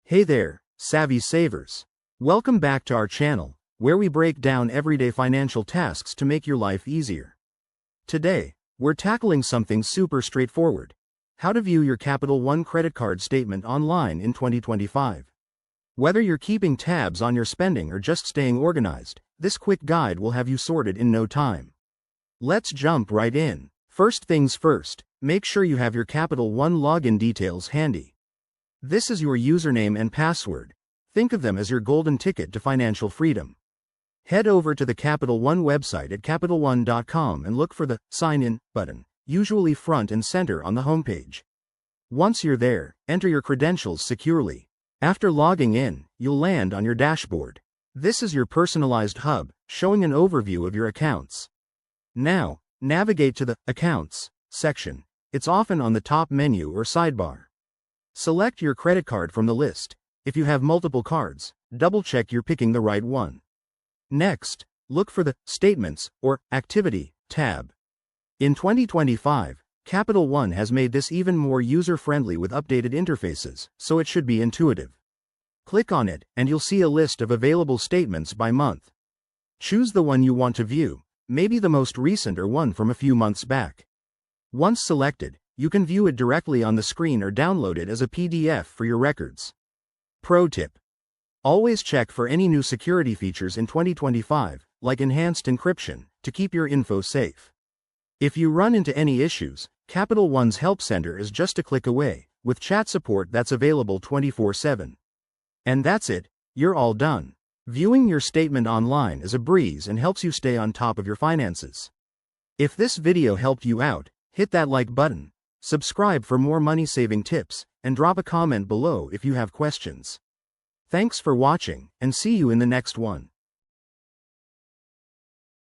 Hey there, savvy savers. Welcome back to our channel, where we break down everyday financial tasks to make your life easier. Today, we're tackling something super straightforward: how to view your Capital One credit card statement online in 2025. Whether you're keeping tabs on your spending or just staying organized, this quick guide will have you sorted in no time. Let's jump right in. First things first, make sure you have your Capital One login details handy. This is your username and password. Think of them as your golden ticket to financial freedom. Head over to the Capital One website at CapitalOne.com and look for the Sign In button, usually front and center on the homepage. Once you're there, enter your credentials securely. After logging in, you'll land on your dashboard. This is your personalized hub, showing an overview of your accounts. Now, navigate to the Accounts section. It's often on the top menu or sidebar. Select your credit card from the list. If you have multiple cards, double-check you're picking the right one. Next, look for the Statements or Activity tab. In 2025, Capital One has made this even more user-friendly with updated interfaces, so it should be intuitive. Click on it, and you'll see a list of available statements by month. Choose the one you want to view, maybe the most recent or one from a few months back. Once selected, you can view it directly on the screen or download it as a PDF for your records. Pro tip: always check for any new security features in 2025, like enhanced encryption, to keep your info safe. If you run into any issues, Capital One's Help Center is just a click away, with chat support that's available 24/7. And that's it, you're all done. Viewing your statement online is a breeze and helps you stay on top of your finances. If this video helped you out, hit that like button, subscribe for more money-saving tips, and drop a comment below if you have questions. Thanks for watching, and see you in the next one.